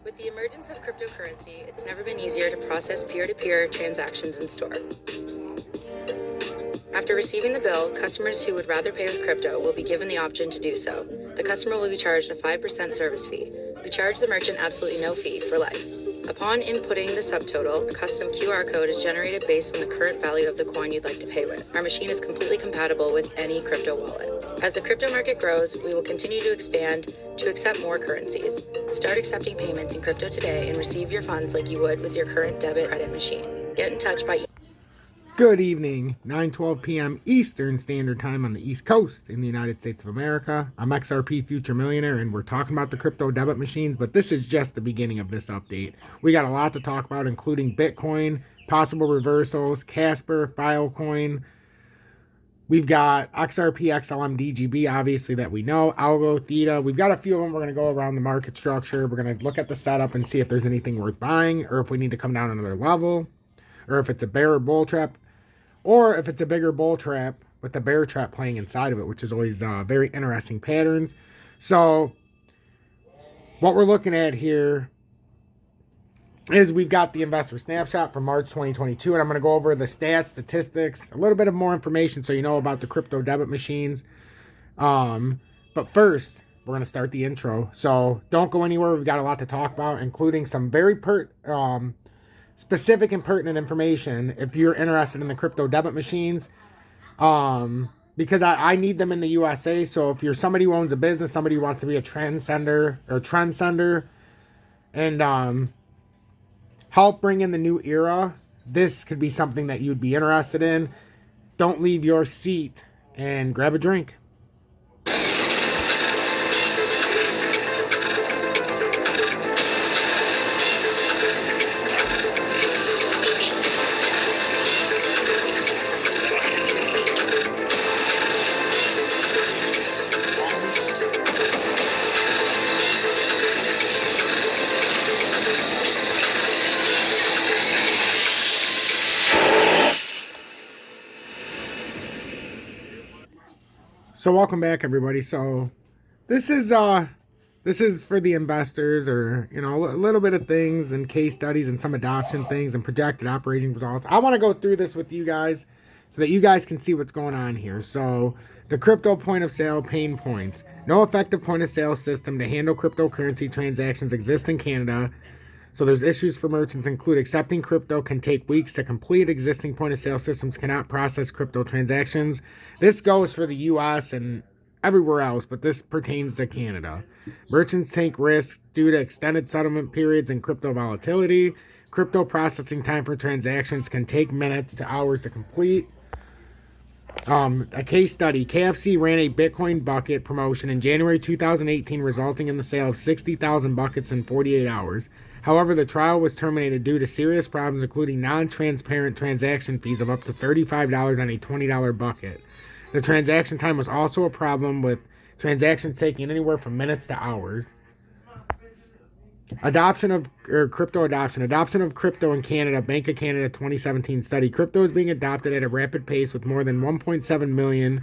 With the emergence of cryptocurrency, it's never been easier to process peer-to-peer transactions in store. After receiving the bill, customers who would rather pay with crypto will be given the option to do so. The customer will be charged a 5% service fee. We charge the merchant absolutely no fee for life. Upon inputting the subtotal, a custom QR code is generated based on the current value of the coin you'd like to pay with. Our machine is completely compatible with any crypto wallet. As the crypto market grows, we will continue to expand to accept more currencies. Start accepting payments in crypto today and receive your funds like you would with your current debit credit machine. Get in touch by... Good evening, 9:12 p.m. Eastern Standard Time on the East Coast in the United States of America. I'm XRP Future Millionaire, and we're talking about the crypto debit machines, but this is just the beginning of this update. We got a lot to talk about, including Bitcoin, possible reversals, Casper, Filecoin. We've got XRP, XLM, DGB, obviously, that we know, Algo, Theta. We've got a few of them. We're going to go around the market structure. We're going to look at the setup and see if there's anything worth buying, or if we need to come down another level, or if it's a bear or bull trap. Or if it's a bigger bull trap with the bear trap playing inside of it, which is always very interesting patterns. So what we're looking at here is we've got the investor snapshot from March 2022. And I'm going to go over the stats, statistics, a little bit of more information so you know about the crypto debit machines. But first, we're going to start the intro. So don't go anywhere. We've got a lot to talk about, including some very specific and pertinent information if you're interested in the crypto debit machines, because I need them in the USA. So if you're somebody who owns a business, somebody who wants to be a trendsetter and help bring in the new era, this could be something that you'd be interested in. Don't leave your seat and grab a drink. So welcome back, everybody. So this is for the investors, or a little bit of things and case studies and some adoption things and projected operating results. I want to go through this with you guys so that you guys can see what's going on here. So the crypto point of sale pain points. No effective point of sale system to handle cryptocurrency transactions exists in Canada. So there's issues for merchants include accepting crypto can take weeks to complete. Existing point-of-sale systems cannot process crypto transactions. This goes for the U.S. and everywhere else, but this pertains to Canada. Merchants take risks due to extended settlement periods and crypto volatility. Crypto processing time for transactions can take minutes to hours to complete. A case study, KFC ran a Bitcoin bucket promotion in January 2018, resulting in the sale of 60,000 buckets in 48 hours. However, the trial was terminated due to serious problems, including non-transparent transaction fees of up to $35 on a $20 bucket. The transaction time was also a problem, with transactions taking anywhere from minutes to hours. Adoption of crypto in Canada. Bank of Canada 2017 study. Crypto is being adopted at a rapid pace, with more than 1.7 million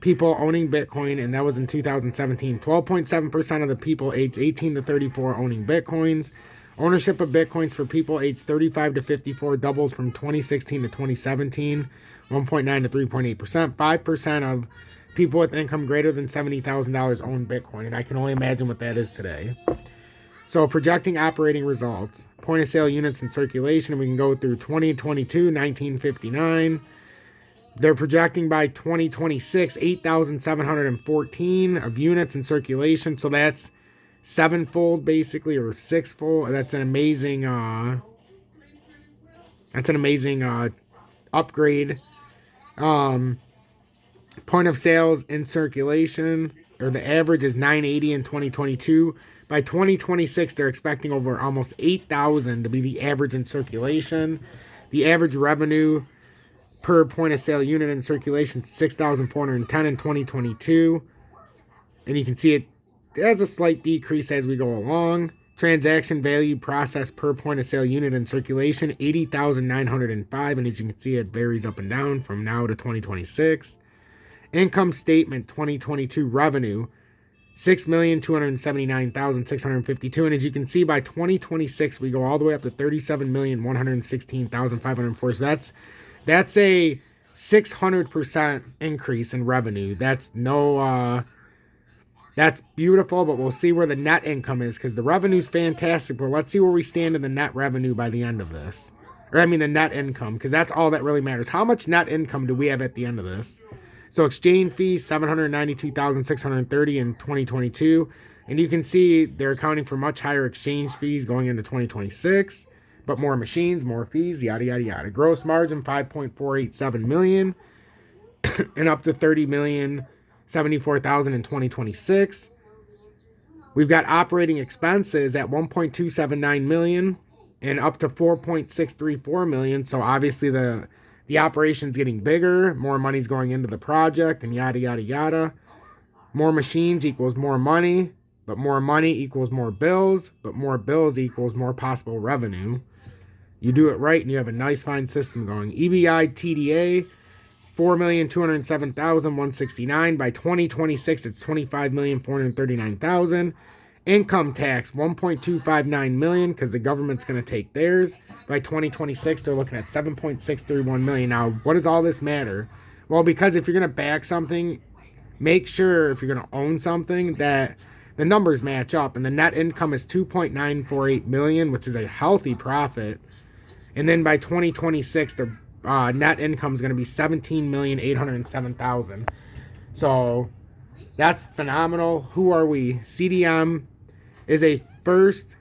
people owning Bitcoin, and that was in 2017. 12.7% of the people aged 18 to 34 owning Bitcoins. Ownership of Bitcoins for people aged 35 to 54 doubles from 2016 to 2017, 1.9 to 3.8%. 5% of people with income greater than $70,000 own Bitcoin, and I can only imagine what that is today. So projecting operating results, point of sale units in circulation, we can go through 2022, 1959. They're projecting by 2026, 8,714 of units in circulation. So that's sevenfold basically, or sixfold. That's an amazing upgrade. Point of sales in circulation, or the average is 980 in 2022. By 2026, they're expecting over almost 8,000 to be the average in circulation. The average revenue per point of sale unit in circulation, 6,410 in 2022. And you can see it has a slight decrease as we go along. Transaction value processed per point of sale unit in circulation, 80,905. And as you can see, it varies up and down from now to 2026. Income statement 2022 revenue, 6,279,652. And as you can see, by 2026, we go all the way up to 37,116,504. So that's a 600% increase in revenue. That's beautiful, but we'll see where the net income is, because the revenue's fantastic, but let's see where we stand in the net revenue by the end of this. Or I mean the net income, because that's all that really matters. How much net income do we have at the end of this? So exchange fees, 792,630 in 2022. And you can see they're accounting for much higher exchange fees going into 2026. But more machines, more fees, yada, yada, yada. Gross margin, 5.487 million. And up to 30,074,000 in 2026. We've got operating expenses at 1.279 million and up to 4.634 million. So obviously the operation's getting bigger, more money's going into the project, and yada, yada, yada. More machines equals more money, but more money equals more bills, but more bills equals more possible revenue. You do it right, and you have a nice, fine system going. EBI TDA, 4,207,169. By 2026, it's 25,439,000. Income tax, 1.259 million, because the government's going to take theirs. By 2026, they're looking at 7.631 million. Now, what does all this matter? Well, because if you're going to back something, make sure if you're going to own something that the numbers match up. And the net income is 2.948 million, which is a healthy profit. And then by 2026, the net income is going to be 17,807,000. So that's phenomenal. Who are we? CDM is a first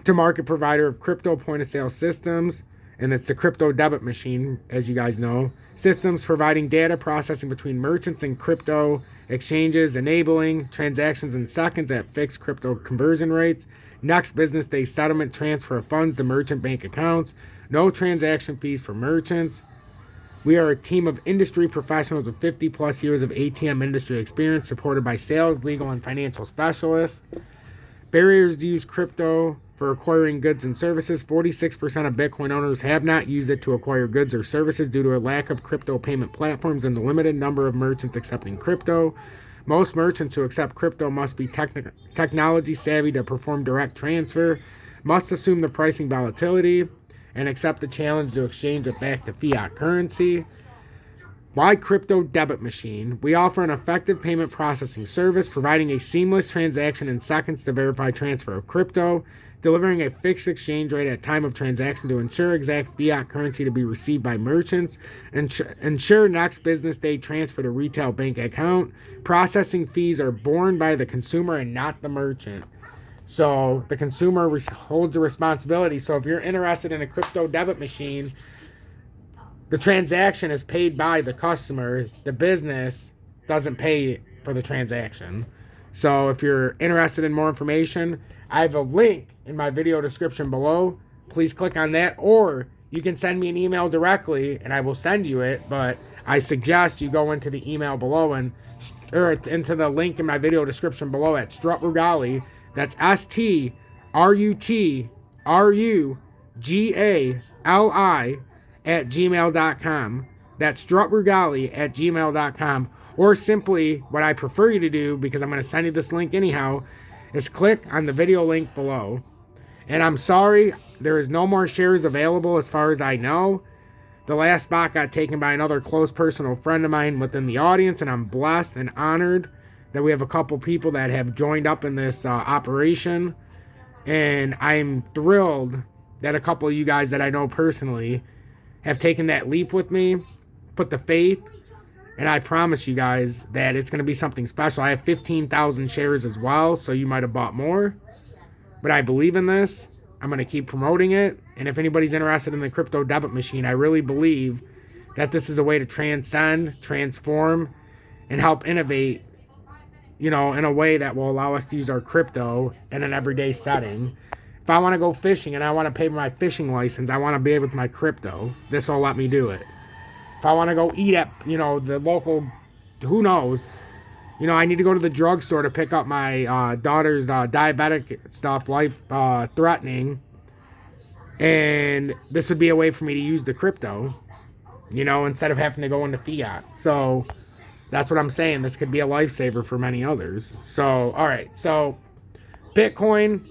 to market provider of crypto point of sale systems, and it's the crypto debit machine, as you guys know. Systems providing data processing between merchants and crypto exchanges, enabling transactions in seconds at fixed crypto conversion rates. Next business day settlement, transfer of funds to merchant bank accounts. No transaction fees for merchants. We are a team of industry professionals with 50 plus years of ATM industry experience, supported by sales, legal, and financial specialists. Barriers to use crypto for acquiring goods and services. 46% of Bitcoin owners have not used it to acquire goods or services due to a lack of crypto payment platforms and the limited number of merchants accepting crypto. Most merchants who accept crypto must be technology savvy to perform direct transfer, must assume the pricing volatility, and accept the challenge to exchange it back to fiat currency. Why crypto debit machine? We offer an effective payment processing service, providing a seamless transaction in seconds to verify transfer of crypto, delivering a fixed exchange rate at time of transaction to ensure exact fiat currency to be received by merchants, ensure next business day transfer to retail bank account. Processing fees are borne by the consumer and not the merchant. So the consumer holds the responsibility. So if you're interested in a crypto debit machine, the transaction is paid by the customer. The business doesn't pay for the transaction. So if you're interested in more information, I have a link in my video description below. Please click on that, or you can send me an email directly and I will send you it. But I suggest you go into the email below or into the link in my video description below at Strutrugali. That's STRUTRUGALI at gmail.com. That's strutrugali at gmail.com. Or simply, what I prefer you to do, because I'm going to send you this link anyhow, is click on the video link below. And I'm sorry, there is no more shares available as far as I know. The last spot got taken by another close personal friend of mine within the audience, and I'm blessed and honored that we have a couple people that have joined up in this operation. And I'm thrilled that a couple of you guys that I know personally have taken that leap with me, put the faith, and I promise you guys that it's going to be something special. I have 15,000 shares as well, so you might have bought more. But I believe in this. I'm going to keep promoting it. And if anybody's interested in the crypto debit machine, I really believe that this is a way to transcend, transform, and help innovate, in a way that will allow us to use our crypto in an everyday setting. If I want to go fishing and I want to pay for my fishing license, I want to be able to my crypto. This will let me do it. If I want to go eat at, the local, who knows, I need to go to the drugstore to pick up my daughter's diabetic stuff, life-threatening. And this would be a way for me to use the crypto, instead of having to go into fiat. So That's what I'm saying. This could be a lifesaver for many others. So, all right. So, Bitcoin,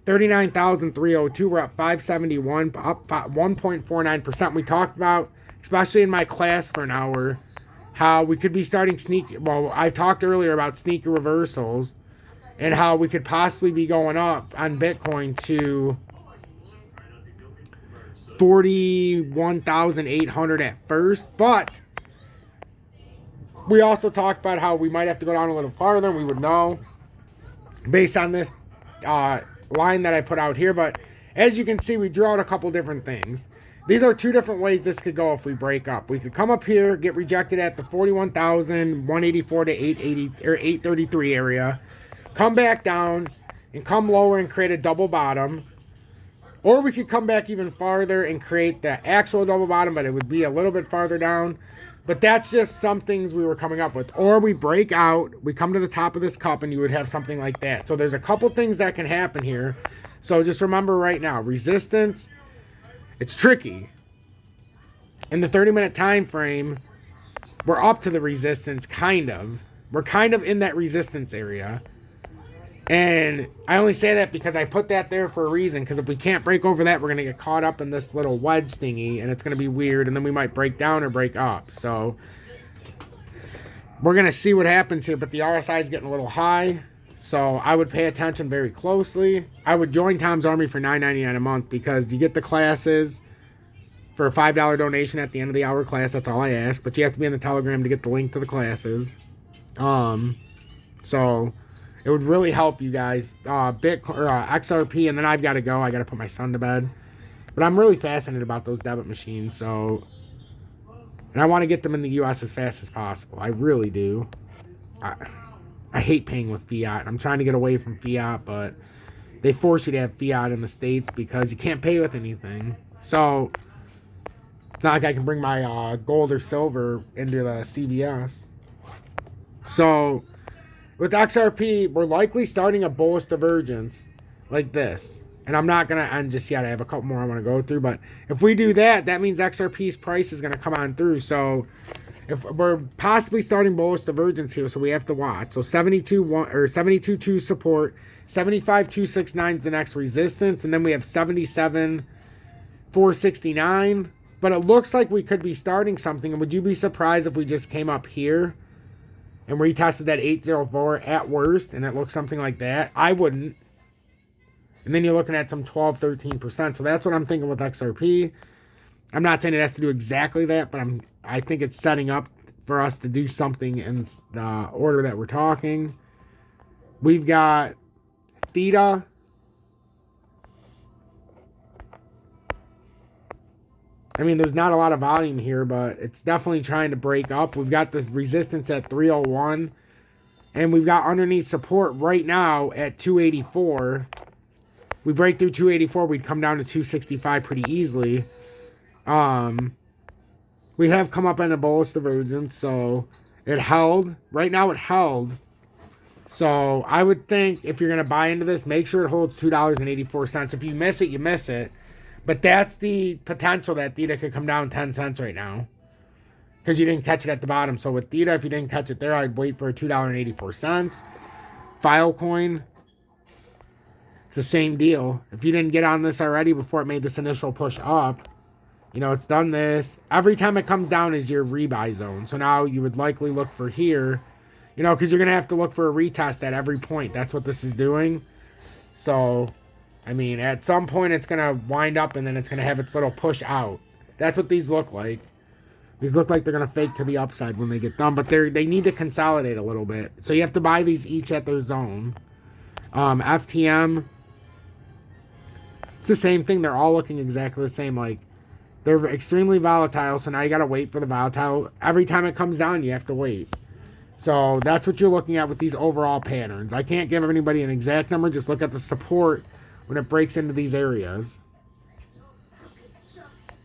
39,302. We're at 571, up 1.49%. We talked about, especially in my class for an hour, how we could be starting sneaky. Well, I talked earlier about sneaky reversals and how we could possibly be going up on Bitcoin to 41,800 at first. But we also talked about how we might have to go down a little farther, and we would know based on this line that I put out here. But as you can see, we drew out a couple different things. These are two different ways this could go if we break up. We could come up here, get rejected at the 41,184 to 880 or 833 area, come back down and come lower and create a double bottom. Or we could come back even farther and create the actual double bottom, but it would be a little bit farther down. But that's just some things we were coming up with. Or we break out, we come to the top of this cup, and you would have something like that. So there's a couple things that can happen here. So just remember right now, resistance, it's tricky. In the 30-minute time frame, we're up to the resistance, kind of. We're kind of in that resistance area. And I only say that because I put that there for a reason. Because if we can't break over that, we're going to get caught up in this little wedge thingy. And it's going to be weird. And then we might break down or break up. So we're going to see what happens here. But the RSI is getting a little high. So I would pay attention very closely. I would join Tom's Army for $9.99 a month. Because you get the classes for a $5 donation at the end of the hour class. That's all I ask. But you have to be in the Telegram to get the link to the classes. So it would really help you guys. Bitcoin or XRP, and then I've got to go. I got to put my son to bed. But I'm really fascinated about those debit machines. So, and I want to get them in the U.S. as fast as possible. I really do. I hate paying with fiat. I'm trying to get away from fiat, but they force you to have fiat in the States because you can't pay with anything. So it's not like I can bring my gold or silver into the CVS. So with XRP, we're likely starting a bullish divergence like this. And I'm not going to end just yet. I have a couple more I want to go through. But if we do that, that means XRP's price is going to come on through. So if we're possibly starting bullish divergence here, so we have to watch. So 72.2 support, 75.269 is the next resistance. And then we have 77.469. But it looks like we could be starting something. And would you be surprised if we just came up here and retested that 804 at worst, and it looks something like that? I wouldn't. And then you're looking at some 12-13%. So that's what I'm thinking with XRP. I'm not saying it has to do exactly that, but I think it's setting up for us to do something in the order that we're talking. We've got Theta. I mean, there's not a lot of volume here, but it's definitely trying to break up. We've got this resistance at 301. And we've got underneath support right now at 284. We break through 284, we'd come down to 265 pretty easily. We have come up in a bullish divergence, so it held. Right now it held. So I would think if you're going to buy into this, make sure it holds $2.84. If you miss it, you miss it. But that's the potential that Theta could come down 10 cents right now. Because you didn't catch it at the bottom. So with Theta, if you didn't catch it there, I'd wait for a $2.84. Filecoin, it's the same deal. If you didn't get on this already before it made this initial push up, you know, it's done this. Every time it comes down is your rebuy zone. So now you would likely look for here, you know, because you're going to have to look for a retest at every point. That's what this is doing. So I mean, at some point it's going to wind up and then it's going to have its little push out. That's what these look like. These look like they're going to fake to the upside when they get done. But they need to consolidate a little bit. So you have to buy these each at their zone. FTM, it's the same thing. They're all looking exactly the same. Like, they're extremely volatile. So now you got to wait for the volatile. Every time it comes down, you have to wait. So that's what you're looking at with these overall patterns. I can't give everybody an exact number. Just look at the support when it breaks into these areas.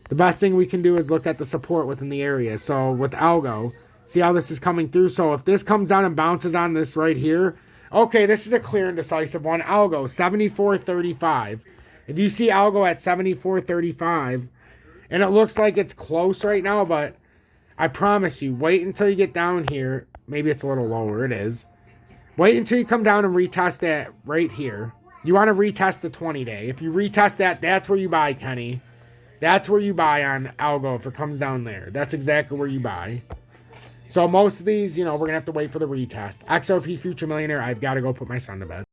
The best thing we can do is look at the support within the area. So with Algo, see how this is coming through. So if this comes down and bounces on this right here, okay, this is a clear and decisive one. Algo, 74.35. If you see Algo at 74.35, and it looks like it's close right now, but I promise you, wait until you get down here. Maybe it's a little lower. It is. Wait until you come down and retest that right here. You want to retest the 20-day. If you retest that, that's where you buy, Kenny. That's where you buy on algo if it comes down there. That's exactly where you buy. So most of these, we're going to have to wait for the retest. XRP Future Millionaire, I've got to go put my son to bed.